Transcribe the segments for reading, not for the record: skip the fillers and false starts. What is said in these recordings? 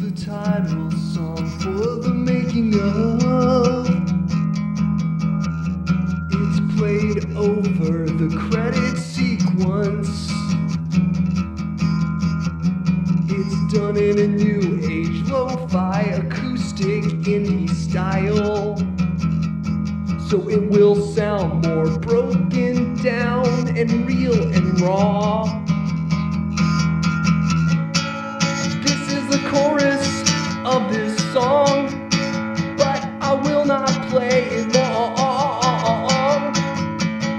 the title song for the making of. It's played over the credit sequence. It's done in a new age lo-fi acoustic indie style, so it will sound more broken down and real and raw. This is the chorus of this song, but I will not play it long.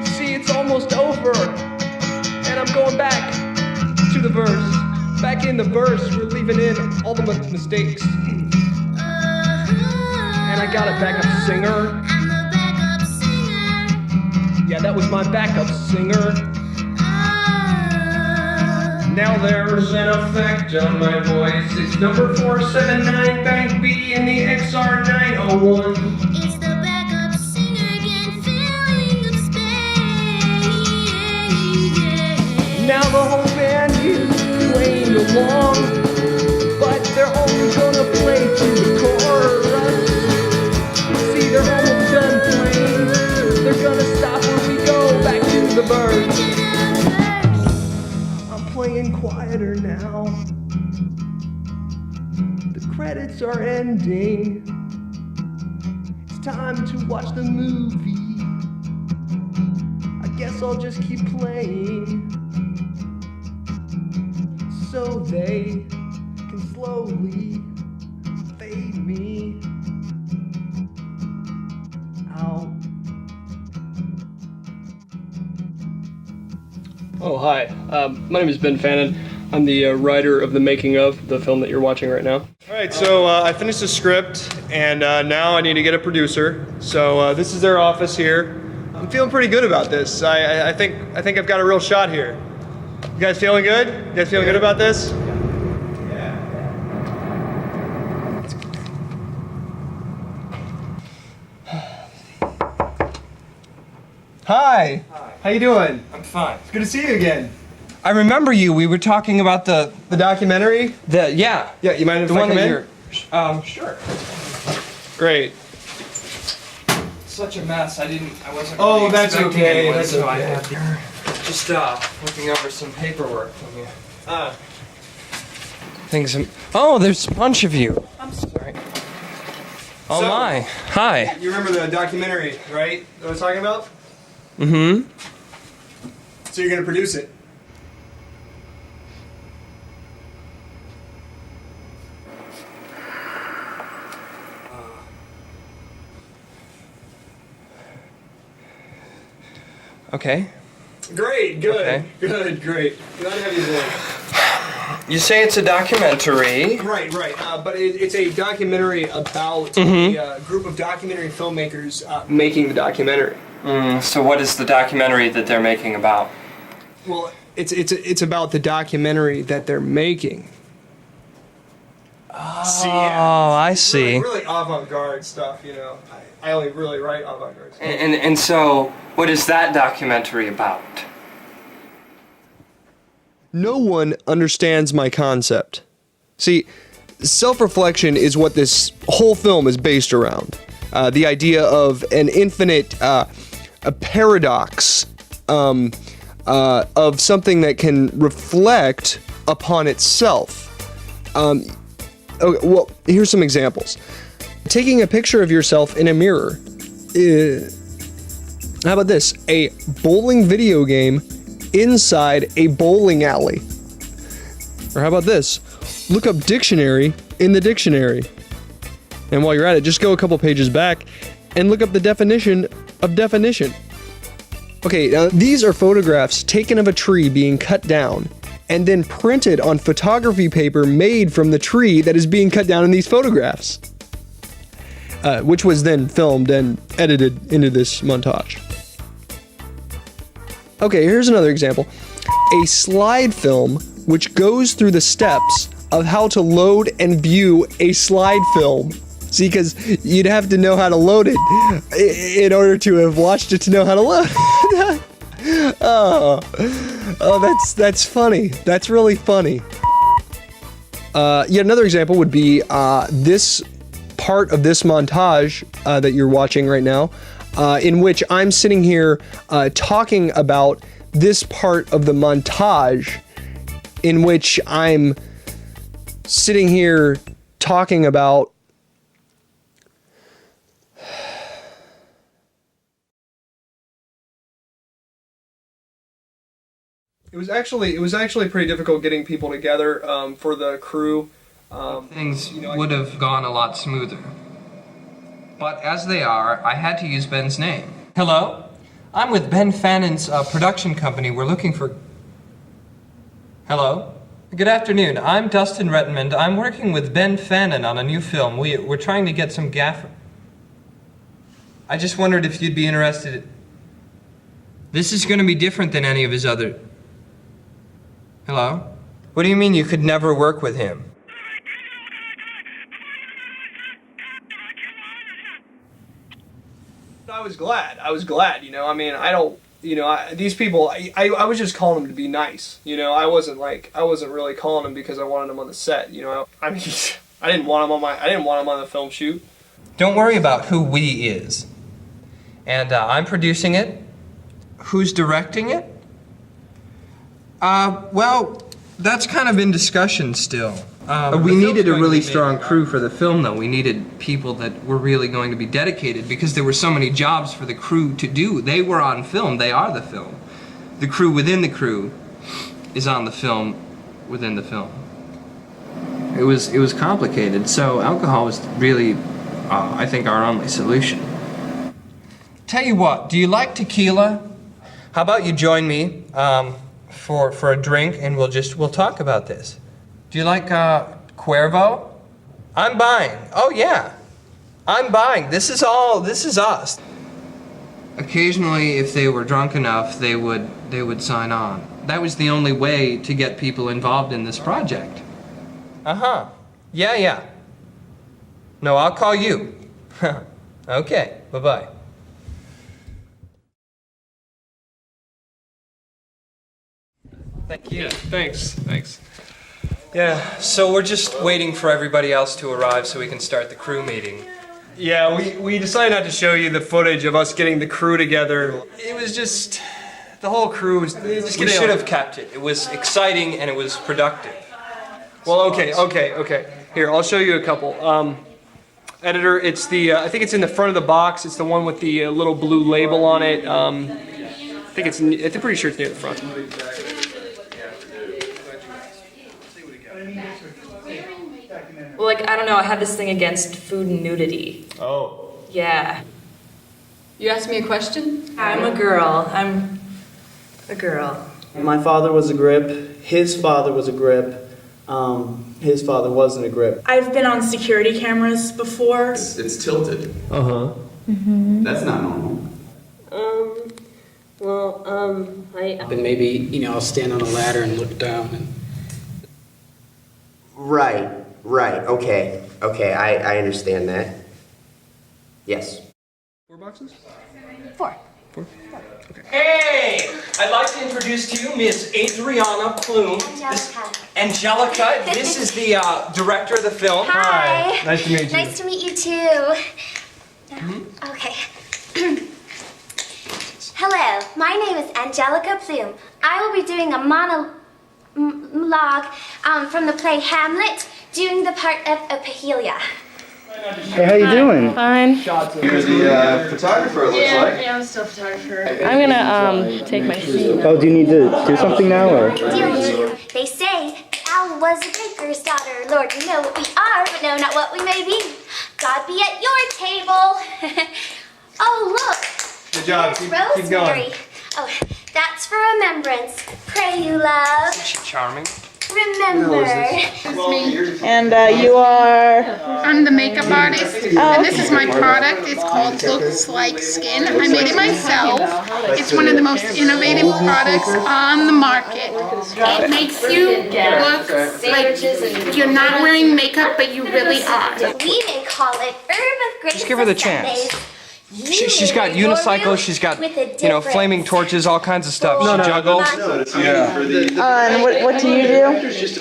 See, it's almost over, and I'm going back to the verse. Back in the verse, we're leaving in all the mistakes. And I got a backup singer. Yeah, that was my backup singer. Now there's an effect on my voice. It's number 479, bank B in the XR901. It's the backup singer again, filling up space. Now the whole band is playing along, but they're only gonna play to the chorus. See, they're almost done playing. They're gonna stop when we go back to the verse. I'm playing quieter now. The credits are ending. It's time to watch the movie. I guess I'll just keep playing, so they can slowly fade me out. Oh, hi. My name is Ben Fannin. I'm the writer of the making of the film that you're watching right now. All right, so I finished the script, and now I need to get a producer. So this is their office here. I'm feeling pretty good about this. I think I've got a real shot here. You guys feeling good? You guys feeling good about this? Yeah. Hi. How you doing? I'm fine. It's good to see you again. I remember you. We were talking about the documentary? yeah. Yeah, you mind if The I one come that in? you're sure. Great. Such a mess. I wasn't Oh, really that's expecting okay, anyone, that's so I okay. had just looking over some paperwork from you. Things. Oh, there's a bunch of you. I'm sorry. Oh So- my. Hi. You remember the documentary, right? That I was talking about? Mm-hmm. So you're gonna produce it. Okay. Great, good, Okay. good, great. Glad to have you there. You say it's a documentary. Right, but it's a documentary about a group of documentary filmmakers making the documentary. So what is the documentary that they're making about? Well, it's about the documentary that they're making. Oh, I see. Really avant-garde stuff, you know. I only really write avant-garde stuff. And so, what is that documentary about? No one understands my concept. See, self-reflection is what this whole film is based around. The idea of an infinite a paradox of something that can reflect upon itself. Okay, well, here's some examples. Taking a picture of yourself in a mirror. How about this? A bowling video game inside a bowling alley. Or how about this? Look up dictionary in the dictionary. And while you're at it, just go a couple pages back and look up the definition of definition. Okay, now these are photographs taken of a tree being cut down and then printed on photography paper made from the tree that is being cut down in these photographs. Which was then filmed and edited into this montage. Okay, here's another example. A slide film which goes through the steps of how to load and view a slide film. See, because you'd have to know how to load it in order to have watched it to know how to load. Oh, that's funny. That's really funny. Yet another example would be this part of this montage that you're watching right now, in which I'm sitting here talking about this part of the montage, in which I'm sitting here talking about It was actually pretty difficult getting people together for the crew. Things would have gone a lot smoother. But as they are, I had to use Ben's name. Hello? I'm with Ben Fannon's production company. We're looking for... Hello? Good afternoon. I'm Dustin Rettenmund. I'm working with Ben Fannon on a new film. We're trying to get some gaffer... I just wondered if you'd be interested... This is going to be different than any of his other... Hello? What do you mean you could never work with him? I was glad, you know, I mean, I don't, you know, these people, I was just calling them to be nice, you know, I wasn't really calling them because I wanted them on the set, you know, I mean, I didn't want them on the film shoot. Don't worry about who we is. And I'm producing it. Who's directing it? Well, that's kind of in discussion still. We needed a really strong crew for the film, though. We needed people that were really going to be dedicated because there were so many jobs for the crew to do. They were on film. They are the film. The crew within the crew is on the film within the film. It was complicated, so alcohol was really, I think, our only solution. Tell you what, do you like tequila? How about you join me for a drink and we'll talk about this. Do you like Cuervo? I'm buying. Oh yeah, I'm buying. This is us. Occasionally, if they were drunk enough, they would sign on. That was the only way to get people involved in this project. Uh-huh. Yeah. No, I'll call you. Okay, bye-bye. Thank you. Yeah, thanks. Yeah, so we're just waiting for everybody else to arrive so we can start the crew meeting. Yeah, we decided not to show you the footage of us getting the crew together. It was just, the whole crew was just We getting... should have kept it. It was exciting and it was productive. Well, okay. Here, I'll show you a couple. Editor, it's the, I think it's in the front of the box. It's the one with the little blue label on it. I'm pretty sure it's near the front. Well, like, I don't know, I have this thing against food and nudity. Oh. Yeah. You asked me a question? I'm a girl. My father was a grip. His father was a grip. His father wasn't a grip. I've been on security cameras before. It's tilted. Uh-huh. That's not normal. But maybe, I'll stand on a ladder and look down. Right. Okay, I understand that. Yes. 4 boxes? 4. Okay. Hey! I'd like to introduce to you Miss Adriana Plume. Angelica. This is the director of the film. Hi. Nice to meet you. Nice to meet you too. Okay. Hello, my name is Angelica Plume. I will be doing a monologue from the play Hamlet, doing the part of Ophelia. Hey, how you doing? Fine. You're the photographer, it looks like. Yeah, I'm still a photographer. I'm gonna take my seat. Oh, do you need to do something now, or? Dear you, they say Al was a baker's daughter. Lord, we know what we are, but know not what we may be. God be at your table. Oh, look. Good job. There's Keep going. Rosemary. Oh, that's for remembrance. Pray you, love. Isn't she charming? Remember. And you are? I'm the makeup artist, and this is my product. It's called Looks Like Skin. I made it myself. It's one of the most innovative products on the market. It makes you look like you're not wearing makeup, but you really are. We may call it Herb of Grace. Just give her the chance. She's got unicycles, she's got, flaming torches, all kinds of stuff. She juggles. Yeah. And what do you do?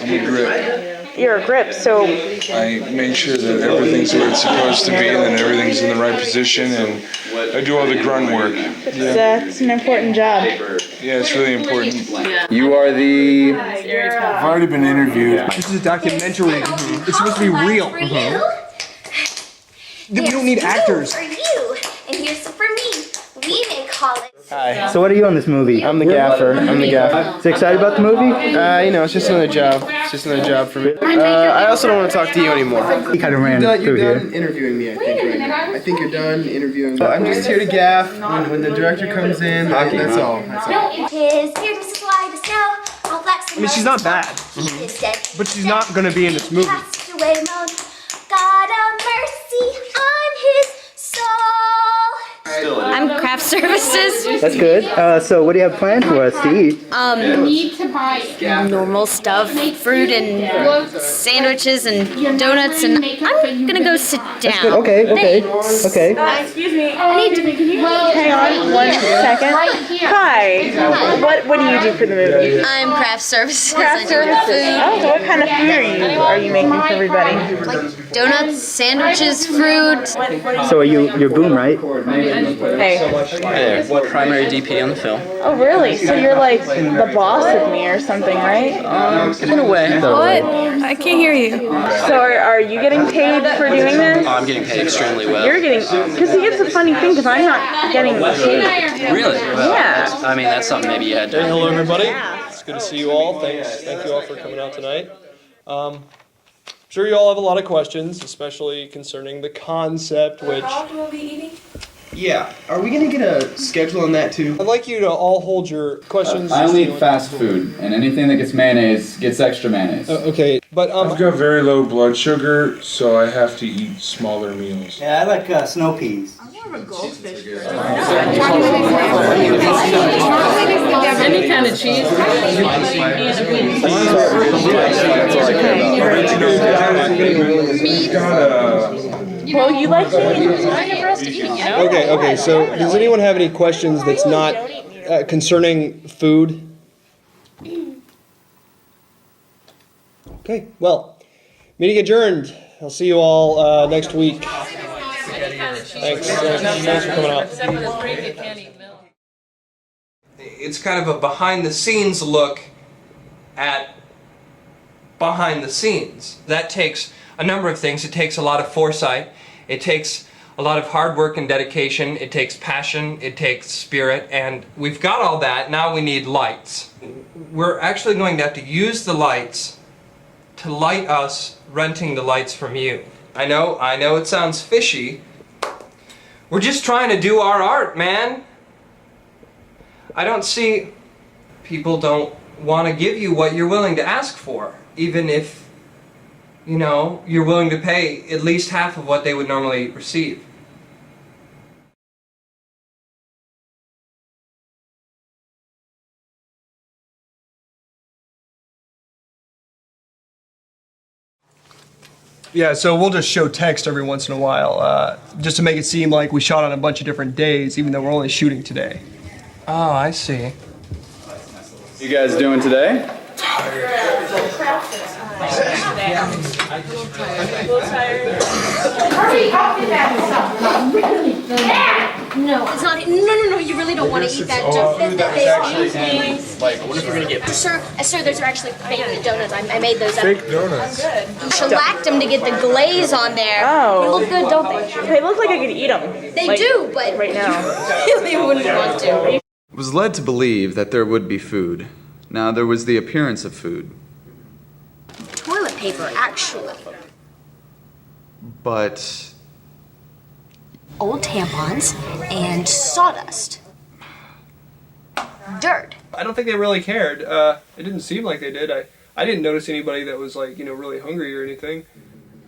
Hey, grip. you're a grip, so I make sure that everything's where it's supposed to be and that everything's in the right position, and I do all the grunt work. it's an important job. Yeah, it's really important. You are the... I've already been interviewed. This is a documentary. It's supposed to be real. We don't need actors. For you, and here's some for me. We may call it. Hi. So what are you on this movie? I'm the gaffer. So excited about the movie? You know, it's just another job. It's just another job for me. I also don't want to talk to you anymore. You kind of ran through You're here. done interviewing me, I think, right now. I think you're done interviewing me. I'm just here to gaff when the director comes in. That's all. That's all. His beard was slide of snow. All flax and She's not bad. But she's not going to be in this movie. Passed away, moan. God of mercy on his soul. I'm craft services. That's good. So what do you have planned for us to eat? Need to buy Normal stuff, fruit and sandwiches and donuts, and I'm gonna go sit down. Okay. Excuse me. I need to. Hang on 1 second. Hi. What do you do for the movie? I'm craft services. Craft I do services. food. Oh, so what kind of food are you making for everybody? Like donuts, sandwiches, fruit. So you're Boom, right? Hey. Primary DP on the film. Oh, really? So you're like the boss of me or something, right? In a way. What? I can't hear you. So are you getting paid for doing this? I'm getting paid extremely well. You're getting, because see, it's a funny thing, because I'm not getting paid. Really? Well, Yeah. I mean, that's something maybe you had to... Hey, hello everybody. It's good to see you all. Thank you all for coming out tonight. I'm sure you all have a lot of questions, especially concerning the concept, which... Will be eating? Yeah. Are we going to get a schedule on that too? I'd like you to all hold your questions. I only eat fast food, and anything that gets mayonnaise gets extra mayonnaise. Okay, but I've got very low blood sugar, so I have to eat smaller meals. Yeah, I like snow peas. Any kind of cheese. Well, you like eating. Okay, so does anyone have any questions that's not concerning food? Okay, well, meeting adjourned. I'll see you all next week. Thanks for coming out. It's kind of a behind the scenes look at behind the scenes. That takes a number of things. It takes a lot of foresight. It takes a lot of hard work and dedication. It takes passion. It takes spirit. And we've got all that. Now we need lights. We're actually going to have to use the lights to light us renting the lights from you. I know it sounds fishy. We're just trying to do our art, man. I don't see... People don't want to give you what you're willing to ask for, even if, you know, you're willing to pay at least half of what they would normally receive. Yeah, so we'll just show text every once in a while, just to make it seem like we shot on a bunch of different days, even though we're only shooting today. Oh, I see. You guys doing today? No, it's not. No, you really don't want to eat that junk. Like, what if we're gonna get... Sir, those are actually fake donuts. I made those up. Fake donuts. You shellacked them to get the glaze on there. Oh. They look good, don't they? They look like I could eat them. They do, but right now. you really wouldn't want to. Was led to believe that there would be food. Now, there was the appearance of food. Toilet paper, actually. But... Old tampons and sawdust. Dirt. I don't think they really cared. It didn't seem like they did. I didn't notice anybody that was like, you know, really hungry or anything.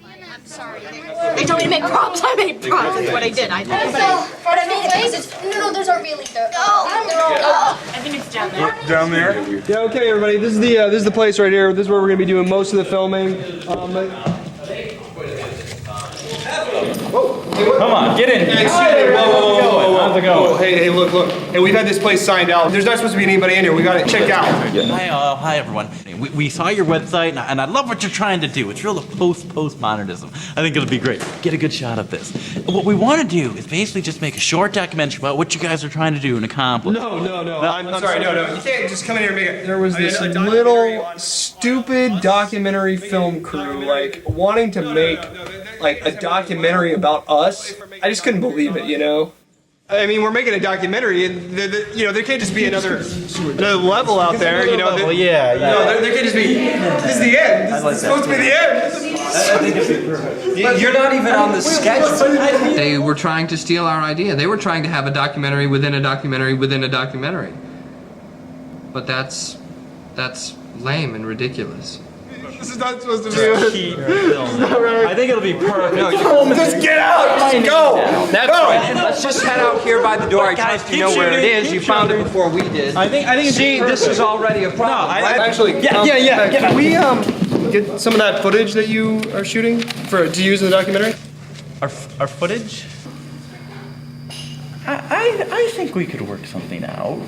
I'm sorry. They told me to make props. I made props. That's what I did. But I made it because it's... No, those aren't really there. I think it's down there. Down there? Yeah, okay, everybody. This is the place right here. This is where we're gonna be doing most of the filming. Whoa! Come on, get in here. How's it going? Hey, look. Hey, we've had this place signed out. There's not supposed to be anybody in here. We got it checked out. Hi, everyone. We saw your website, and I love what you're trying to do. It's real postmodernism. I think it'll be great. Get a good shot of this. What we want to do is basically just make a short documentary about what you guys are trying to do and accomplish. No. I'm sorry. No. You can't just come in here and make it. There was this little stupid documentary film crew like wanting to make like a documentary about us. I just couldn't believe it, you know. I mean, we're making a documentary, and there can't just be another level out there, you know. Yeah. No, there can't just be. This is the end. This is supposed to be the end. You're not even on the sketch. They were trying to steal our idea. They were trying to have a documentary within a documentary within a documentary. But that's lame and ridiculous. This is not supposed to be it. This is not right. I think it'll be perfect. Just get out! Just go! That's right. Let's just head out here by the door. I trust you know where it is. You found it before we did. I think See, this is already a problem. Actually, Can we get some of that footage that you are shooting to use in the documentary? Our footage? I think we could work something out.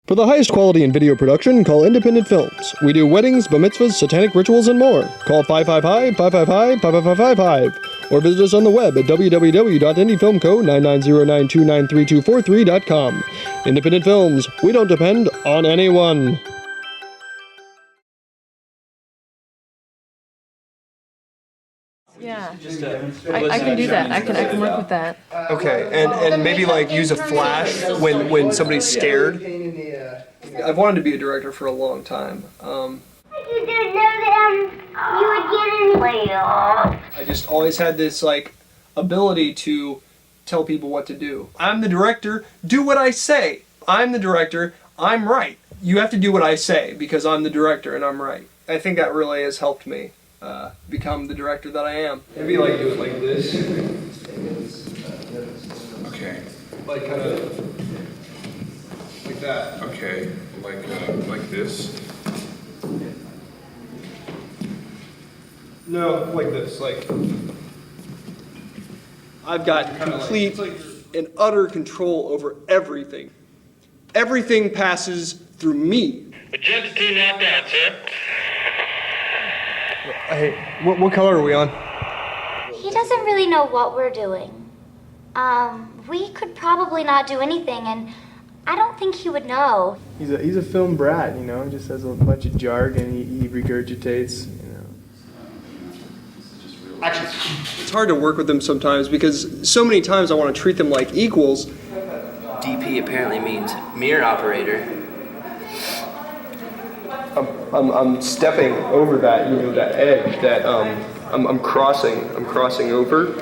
For the highest quality in video production, call Independent Films. We do weddings, bar mitzvahs, satanic rituals, and more. Call 555-555-5555 or visit us on the web at www.indiefilmco.990929323.com. Independent Films. We don't depend on anyone. Yeah, I can do that. I can work with that. Okay, and maybe like use a flash when somebody's scared. I've wanted to be a director for a long time. You didn't know that you were getting laid off. I just always had this like ability to tell people what to do. I'm the director, do what I say. I'm the director, I'm right. You have to do what I say because I'm the director and I'm right. I think that really has helped me become the director that I am. Maybe like do it like this. Okay. Like kind of like that. Okay. Like this. No, like this. Like I've got complete and utter control over everything. Everything passes through me. Identity not that, sir. Hey, what color are we on? He doesn't really know what we're doing. We could probably not do anything, and I don't think he would know. He's a film brat, you know. He just has a bunch of jargon he regurgitates, you know. Action. It's hard to work with them sometimes because so many times I want to treat them like equals. DP apparently means mirror operator. I'm stepping over that, you know, that edge that I'm crossing over.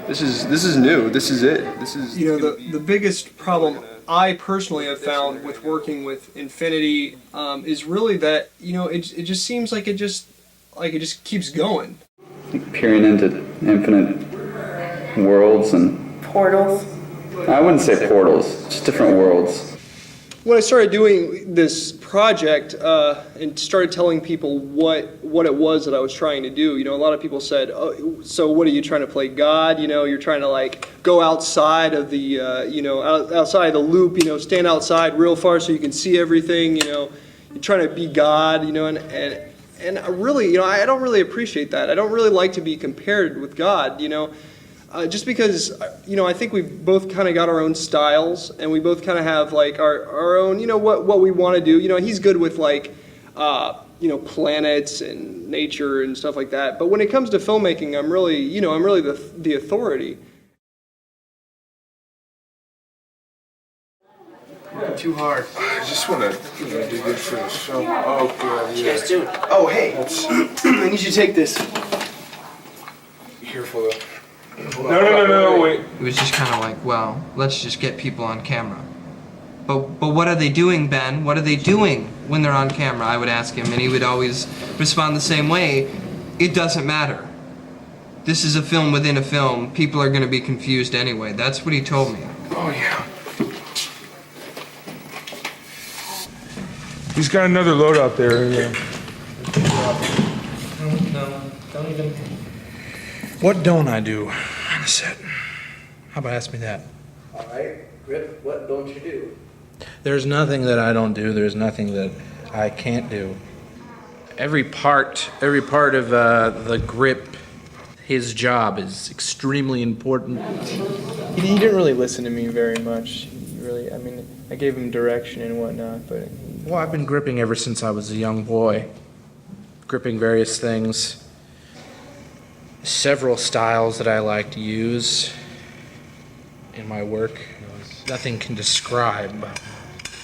This is new. This is it. This is, you know, the biggest problem I personally have found with working with Infinity is really that, you know, it just seems like it just keeps going. Peering into infinite worlds and portals. I wouldn't say portals, just different worlds. When I started doing this project and started telling people what it was that I was trying to do, you know, a lot of people said, "Oh, so what are you trying to play God? You know, you're trying to like go outside of the, you know, outside of the loop. You know, stand outside real far so you can see everything. You know, you're trying to be God. You know, and I really, you know, I don't really appreciate that. I don't really like to be compared with God. You know. Just because, you know, I think we've both kind of got our own styles, and we both kind of have like our own, you know, what we want to do. You know, he's good with like, you know, planets and nature and stuff like that. But when it comes to filmmaking, I'm really the authority. Too hard. I just want to, you know, do good for the film. Oh, God, yeah. Yes, dude. Oh, hey. I need you to take this. Be careful, though. No, wait. It was just kind of like, well, let's just get people on camera. But what are they doing, Ben? What are they doing when they're on camera? I would ask him, and he would always respond the same way. It doesn't matter. This is a film within a film. People are going to be confused anyway. That's what he told me. Oh, yeah. He's got another load out there. Yeah. No, don't even. What don't I do on a set? How about ask me that? All right, Grip, what don't you do? There's nothing that I don't do. There's nothing that I can't do. Every part of the Grip, his job is extremely important. He didn't really listen to me very much. I mean, I gave him direction and whatnot, but... Well, I've been gripping ever since I was a young boy. Gripping various things. Several styles that I like to use in my work. Nothing can describe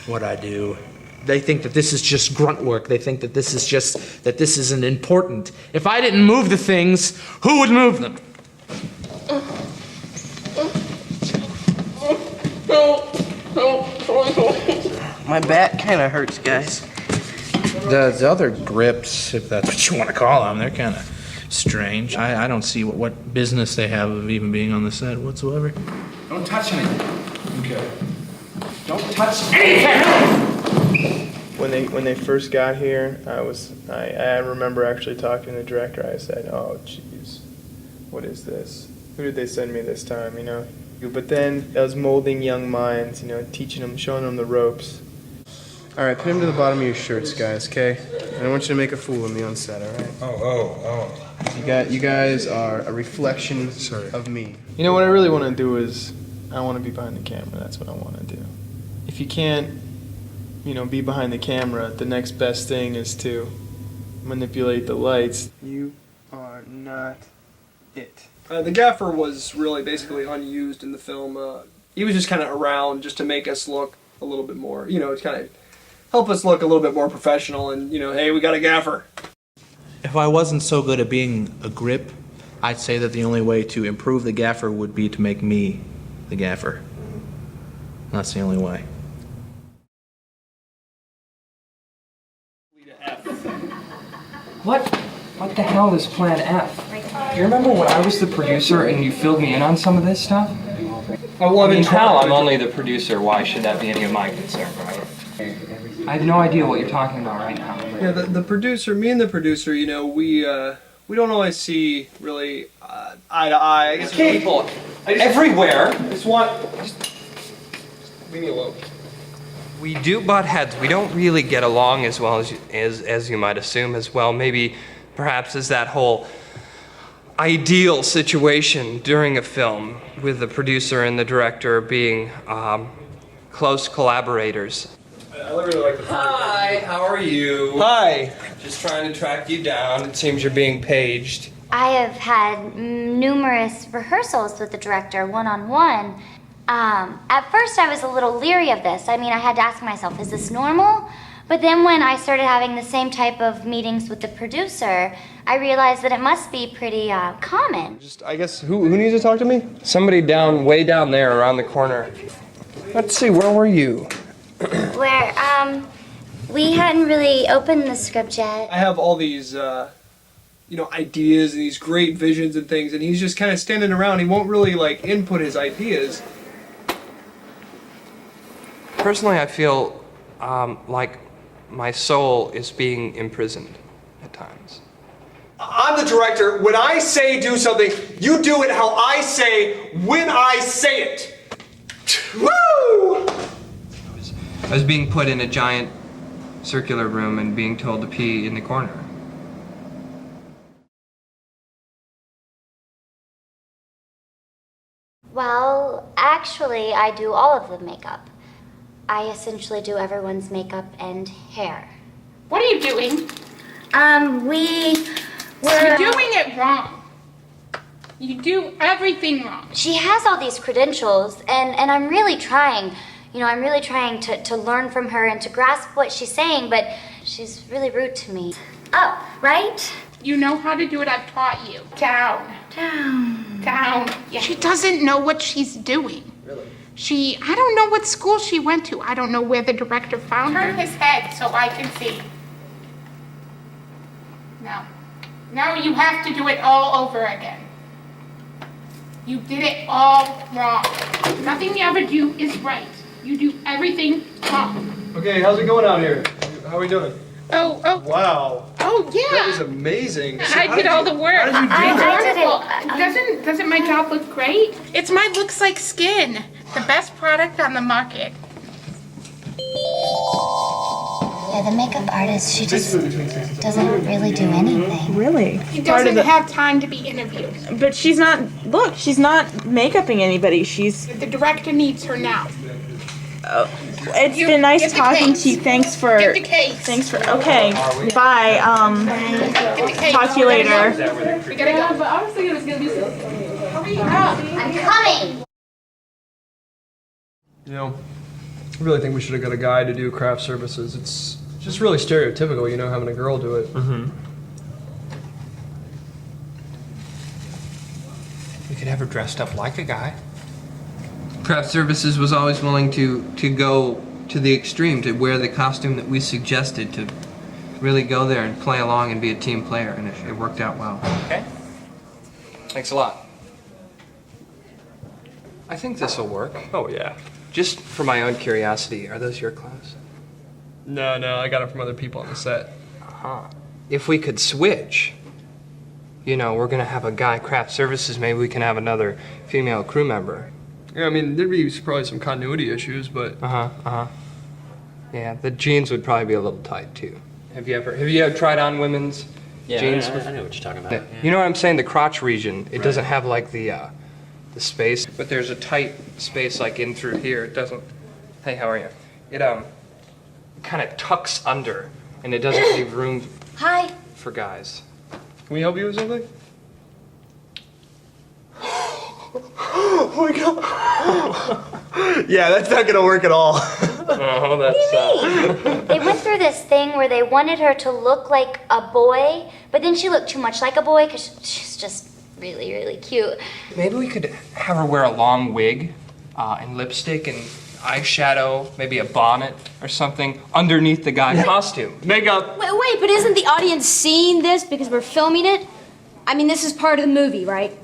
what I do. They think that this is just grunt work. They think that this isn't important. If I didn't move the things, who would move them? My back kind of hurts, guys. The other grips, if that's what you want to call them, they're kind of strange. I don't see what business they have of even being on the set whatsoever. Don't touch anything. Okay. Don't touch anything! When they first got here, I remember actually talking to the director. I said, "Oh, jeez, what is this? Who did they send me this time?" You know. But then I was molding young minds, you know, teaching them, showing them the ropes. All right, pin him to the bottom of your shirts, guys. Okay. I don't want you to make a fool of me on set. All right. Oh. You guys are a reflection of me. You know what I really want to do is I want to be behind the camera. That's what I want to do. If you can't, be behind the camera, the next best thing is to manipulate the lights. You are not it. The gaffer was really basically unused in the film. He was just kind of around just to make us look a little bit more, to kind of help us look a little bit more professional and, hey, we got a gaffer. If I wasn't so good at being a grip, I'd say that the only way to improve the gaffer would be to make me the gaffer. That's the only way. What the hell is Plan F? Do you remember when I was the producer and you filled me in on some of this stuff? I'm only the producer. Why should that be any of my concern, right? I have no idea what you're talking about right now. Yeah, the producer, me and the producer, we don't always see really eye to eye. I guess People everywhere. Just leave me alone. We do butt heads. We don't really get along as well as you might assume as well. Maybe, perhaps, as that whole ideal situation during a film with the producer and the director being close collaborators. I really like the part. Hi, how are you? Hi. Just trying to track you down. It seems you're being paged. I have had numerous rehearsals with the director, one-on-one. At first I was a little leery of this. I had to ask myself, is this normal? But then when I started having the same type of meetings with the producer, I realized that it must be pretty common. I guess, who needs to talk to me? Somebody way down there around the corner. Let's see, where were you? Where, we hadn't really opened the script yet. I have all these, ideas and these great visions and things, and he's just kind of standing around. He won't really, input his ideas. Personally, I feel like my soul is being imprisoned at times. I'm the director. When I say do something, you do it how I say when I say it. Woo! I was being put in a giant circular room and being told to pee in the corner. Well, actually, I do all of the makeup. I essentially do everyone's makeup and hair. What are you doing? You're doing it wrong. You do everything wrong. She has all these credentials, and I'm really trying. I'm really trying to learn from her and to grasp what she's saying, but she's really rude to me. Oh, right? You know how to do it. I've taught you. Down. Yeah. She doesn't know what she's doing. Really? I don't know what school she went to. I don't know where the director found her. Turn his head so I can see. No, you have to do it all over again. You did it all wrong. Nothing you ever do is right. You do everything wrong. Okay, how's it going out here? How are we doing? Oh. Wow. Oh, yeah. That was amazing. So I did all the work. How did you do It's that? wonderful. Doesn't my job look great? It's my Looks Like Skin, the best product on the market. Yeah, the makeup artist, she just doesn't really do anything. Really? He doesn't have time to be interviewed. But she's not, look, she's not make-upping anybody. She's... The director needs her now. It's been nice talking to you. Thanks for... Get the case. Thanks for... Okay. Bye. Get the case. Talk to you later. We gotta go. But I was thinking it was gonna be so. Hurry up. I'm coming! You know, I really think we should have got a guy to do craft services. It's just really stereotypical, you know, having a girl do it. Mm-hmm. We could have her dressed up like a guy. Craft Services was always willing to go to the extreme, to wear the costume that we suggested, to really go there and play along and be a team player, and it worked out well. Okay. Thanks a lot. I think this will work. Oh, yeah. Just for my own curiosity, are those your clothes? No, I got it from other people on the set. Uh-huh. If we could switch, you know, we're gonna have a guy craft services, maybe we can have another female crew member. Yeah, I mean, there'd be probably some continuity issues, but... Yeah, the jeans would probably be a little tight, too. Have you ever tried on women's jeans? I know what you're talking about. Yeah. You know what I'm saying? The crotch region, it doesn't have like the space, but there's a tight space like in through here. It doesn't, hey, how are you? It kind of tucks under, and it doesn't leave room Hi. for guys. Can we help you with something? Oh my god. Yeah, that's not gonna work at all. Oh, that's They went through this thing where they wanted her to look like a boy, but then she looked too much like a boy because she's just really, really cute. Maybe we could have her wear a long wig and lipstick and eyeshadow, maybe a bonnet or something underneath the guy's costume. Makeup. Wait, but isn't the audience seeing this because we're filming it? I mean, this is part of the movie, right?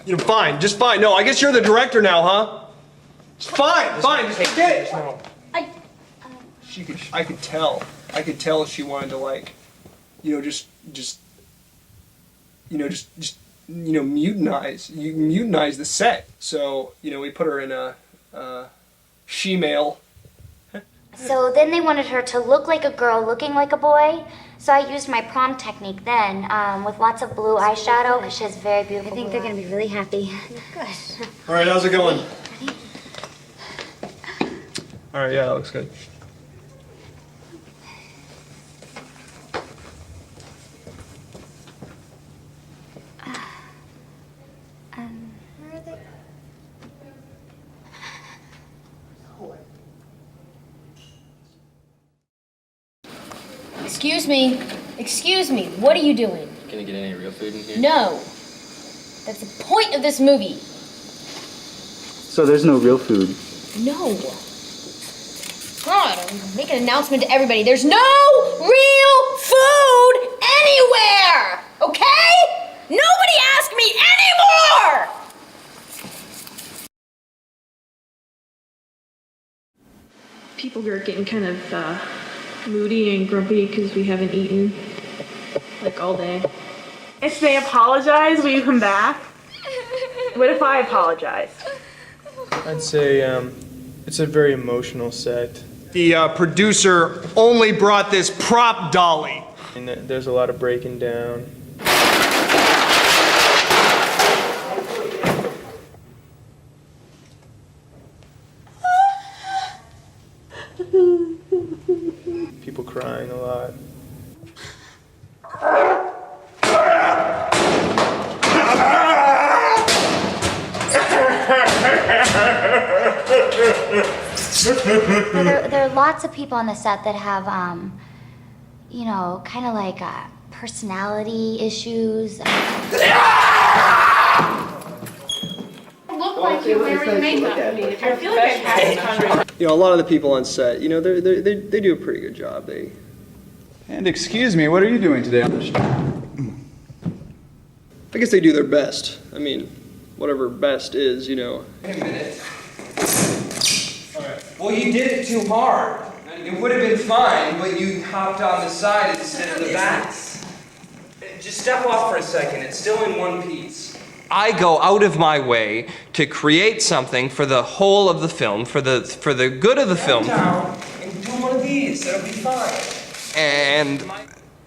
You know, fine, just fine. No, I guess you're the director now, huh? Fine, just forget it. I could tell. I could tell she wanted to, like, you know, just mutinize the set. So, you know, we put her in a she-male. So then they wanted her to look like a girl looking like a boy. So I used my prom technique then with lots of blue eyeshadow because she has very beautiful I think they're going to be really happy. Good. All right, how's it going? All right, yeah, that looks good. Where are they? Excuse me, what are you doing? Can you get any real food in here? No. That's the point of this movie. So there's no real food. No. God, I'm making an announcement to everybody. There's no real food anywhere! Okay? Nobody ask me anymore! People are getting kind of moody and grumpy because we haven't eaten like all day. If they apologize, will you come back? What if I apologize? I'd say it's a very emotional set. The producer only brought this prop dolly. And there's a lot of breaking down. People crying a lot. There are lots of people on the set that have, you know, kind of like personality issues. Look like you're wearing makeup. I feel like I've had You know, a lot of the people on set, you know, they do a pretty good job. And excuse me, what are you doing today on the show? I guess they do their best. I mean, whatever best is, you know. Wait a minute. All right. Well, you did it too hard. It would have been fine, but you hopped on the side instead of the back. Just step off for a second. It's still in one piece. I go out of my way to create something for the whole of the film, for the good of the film. Down and do one of these. That'll be fine. And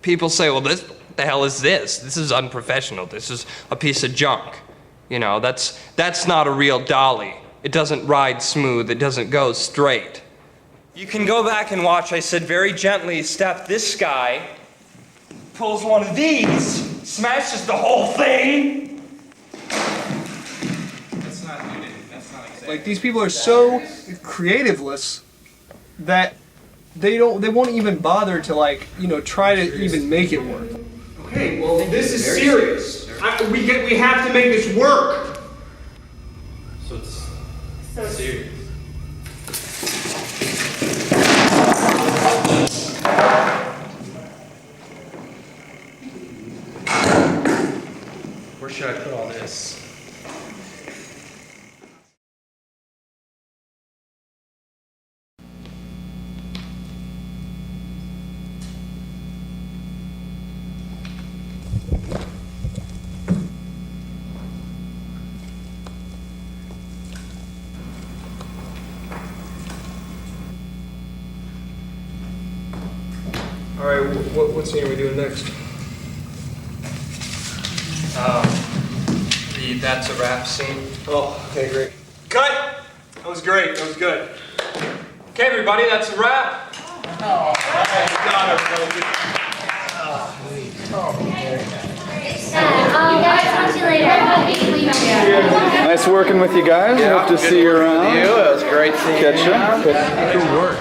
people say, well, the hell is this? This is unprofessional. This is a piece of junk. You know, that's not a real dolly. It doesn't ride smooth. It doesn't go straight. You can go back and watch. I said very gently, step. This guy pulls one of these, smashes the whole thing. That's not unity. That's not exactly. Like, these people are so creativeless that they won't even bother to, like, you know, try to even make it work. Okay, well, this is serious. We have to make this work. So it's serious. Where should I put all this? All right, what scene are we doing next? That's a rap scene. Oh, okay, great. Cut! That was great. That was good. Okay, everybody, that's a wrap. Oh, guys, talk to you later. Nice working with you guys. Yeah, Hope to see you around. It was great seeing you. Catch you. Good work.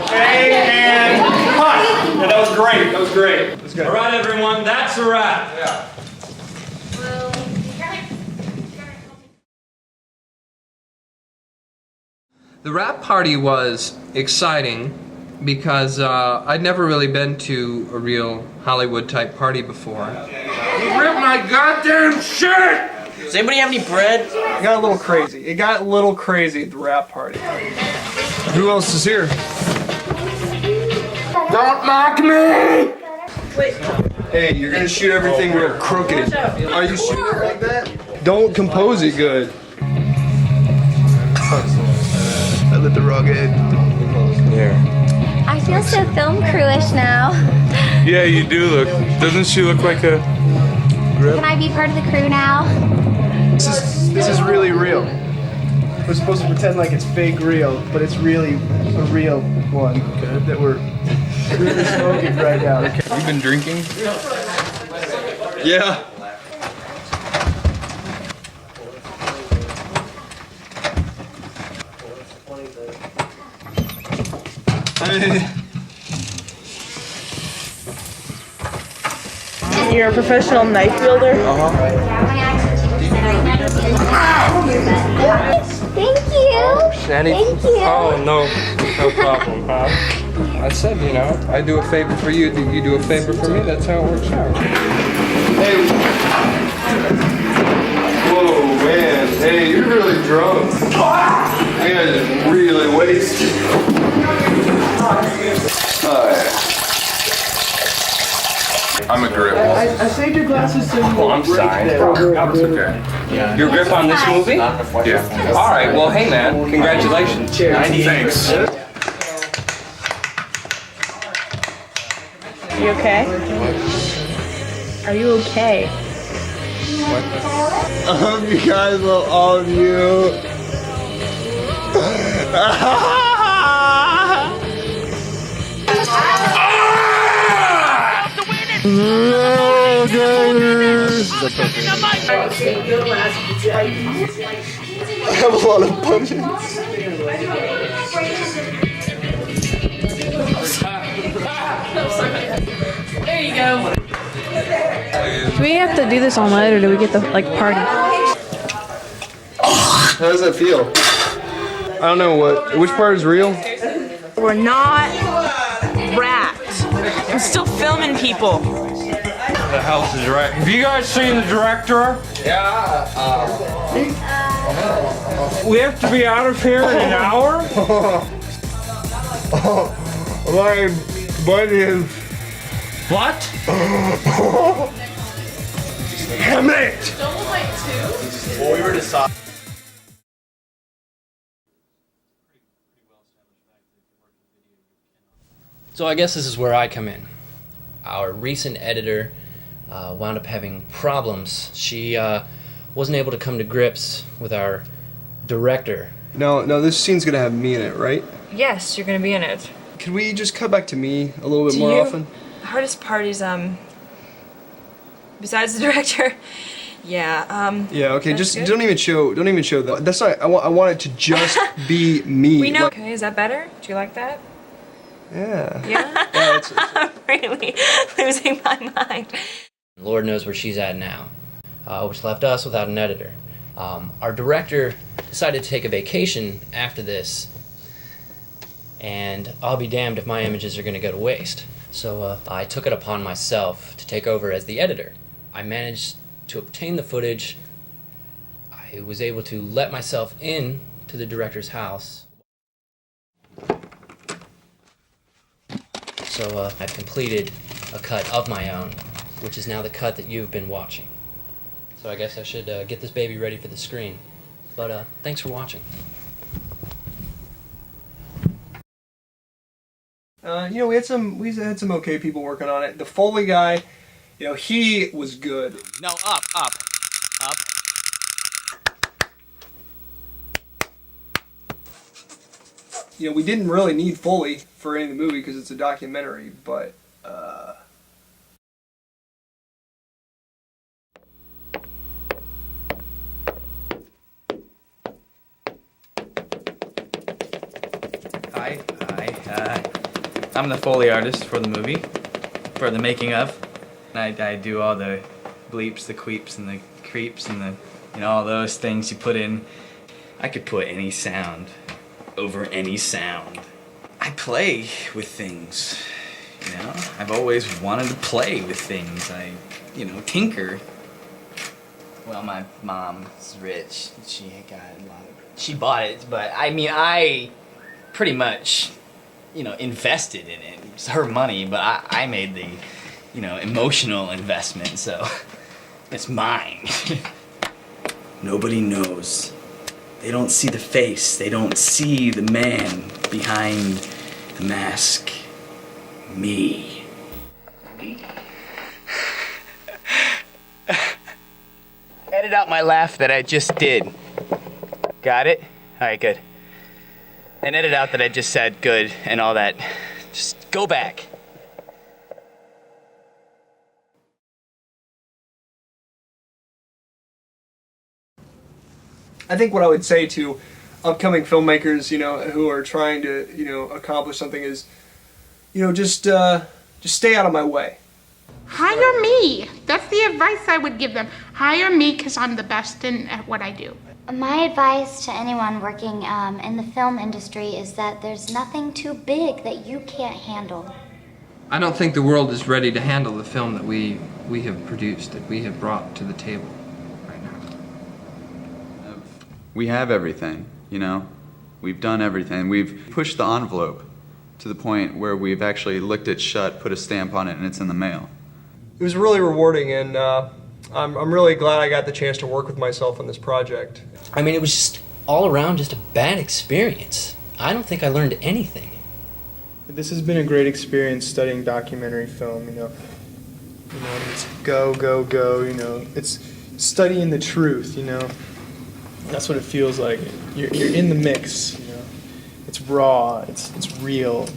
Hey, and cut! Yeah, that was great. That was great. That was good. All right, everyone, that's a wrap. Yeah. The wrap party was exciting because I'd never really been to a real Hollywood type party before. You ripped my goddamn shirt! Does anybody have any bread? It got a little crazy. It got a little crazy at the wrap party. Who else is here? Don't mock me! Wait. Hey, you're gonna shoot everything real crooked. Are you shooting it like that? Don't compose it good. I lit the wrong end. Yeah. I feel so film crewish now. Yeah, you do look. Doesn't she look like a grip? Can I be part of the crew now? This is really real. We're supposed to pretend like it's fake real, but it's really a real one that we're really smoking right now. You've been drinking? Yeah. You're a professional knife wielder? Thank you. Thank you. Oh, no problem, huh? I said, you know, I do a favor for you, you do a favor for me, that's how it works out. Hey. Whoa, man. Hey, you're really drunk. I got just really wasted. I'm a grip. I saved your glasses so you Oh, I'm sorry. That's okay. Your grip on this movie? Yeah. All right, well, hey, man, congratulations. Thanks. You okay? Are you okay? I hope you guys love all of you. I have a lot of punches. There you go. Do we have to do this all night, or do we get the party? How does that feel? I don't know which part is real? We're not wrapped. I'm still filming people. The house is right. Have you guys seen the director? Yeah. We have to be out of here in an hour? My buddy is... What? Damn it! Don't look like two. Well, we were deciding. So I guess this is where I come in. Our recent editor wound up having problems. She wasn't able to come to grips with our director. No, this scene's gonna have me in it, right? Yes, you're gonna be in it. Could we just cut back to me a little bit Do more you? often? The hardest part is, besides the director, yeah, Yeah, okay, that's just good. don't even show that. That's not, I want it to just be me. We know. Like- Okay, is that better? Do you like that? yeah. Yeah? Yeah, it's, I'm really losing my mind. Lord knows where she's at now, which left us without an editor. Our director decided to take a vacation after this, and I'll be damned if my images are going to go to waste. So I took it upon myself to take over as the editor. I managed to obtain the footage. I was able to let myself in to the director's house. So I've completed a cut of my own, which is now the cut that you've been watching. So I guess I should get this baby ready for the screen. But thanks for watching. We had some okay people working on it. The Foley guy, he was good. No, up. We didn't really need Foley for any of the movie because it's a documentary, but Hi. I'm the Foley artist for the movie, for the making of. I do all the bleeps, the queeps, and the creeps, and all those things you put in. I could put any sound over any sound. I play with things, I've always wanted to play with things. I tinker. Well, my mom's rich. She got a lot of... She bought it, but I pretty much, invested in it. It's her money, but I made the, emotional investment, so it's mine. Nobody knows. They don't see the face. They don't see the man behind the mask. Me. Edit out my laugh that I just did. Got it? Alright, good. And edit out that I just said good and all that. Just go back. I think what I would say to upcoming filmmakers, who are trying to, accomplish something is, just stay out of my way. Hire me. That's the advice I would give them. Hire me because I'm the best at what I do. My advice to anyone working in the film industry is that there's nothing too big that you can't handle. I don't think the world is ready to handle the film that we have produced, that we have brought to the table right now. We have everything, We've done everything. We've pushed the envelope to the point where we've actually licked it shut, put a stamp on it, and it's in the mail. It was really rewarding, and I'm really glad I got the chance to work with myself on this project. I mean, it was just all around just a bad experience. I don't think I learned anything. This has been a great experience studying documentary film, It's go, It's studying the truth, That's what it feels like. You're in the mix, It's raw, it's real.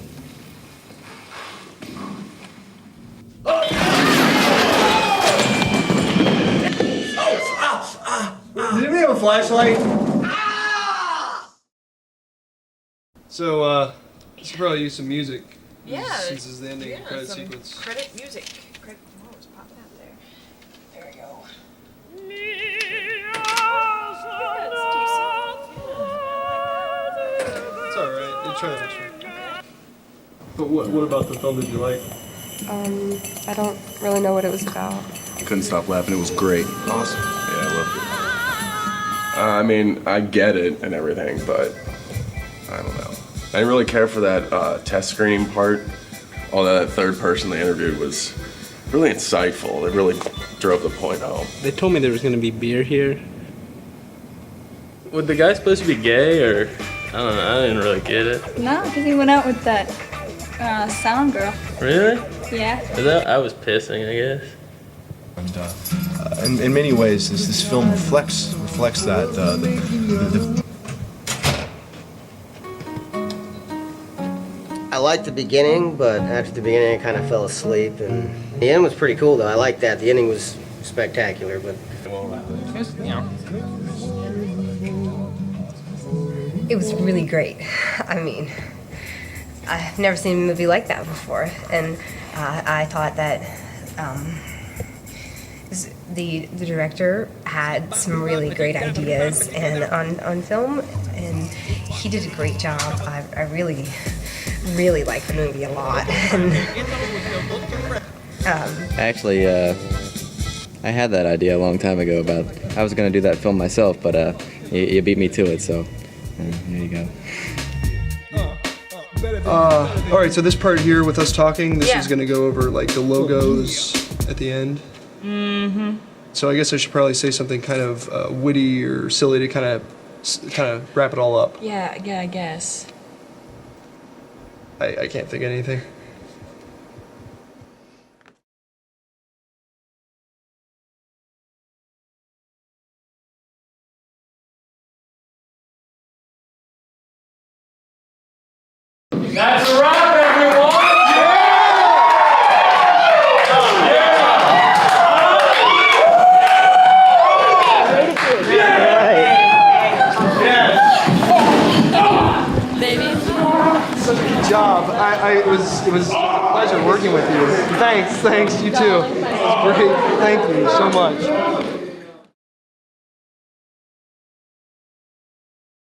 Does anybody have a flashlight? So, I should probably use some music. Yeah. Since this is the ending credit some sequence. Credit music. Oh, it's popping out there. There we go. It's alright. They try that next one. But what about the film did you like? I don't really know what it was about. Couldn't stop laughing. It was great. Awesome. Yeah, I loved it. I mean, I get it and everything, but I don't know. I didn't really care for that test screening part. Although that third person they interviewed was really insightful. They really drove the point home. They told me there was going to be beer here. Was the guy supposed to be gay, or I don't know, I didn't really get it. No, because he went out with that sound girl. Really? Yeah. I was pissing, I guess. And in many ways, this film reflects that. I liked the beginning, but after the beginning I kind of fell asleep, and the end was pretty cool though. I liked that. The ending was spectacular, but It was really great. I mean, I've never seen a movie like that before, and I thought that the director had some really great ideas and on film, and he did a great job. I really like the movie a lot. And, Actually, I had that idea a long time ago about I was going to do that film myself, but you beat me to it, so there you go. All right, so this part here with us talking, this Yeah. is going to go over like the logos at the end. mm-hmm. So I guess I should probably say something kind of witty or silly to kind of wrap it all up. Yeah, I guess. I can't think of anything. That's a wrap, everyone! Good job. It was a pleasure working with you. Thanks, you too. It was great. Thank you so much.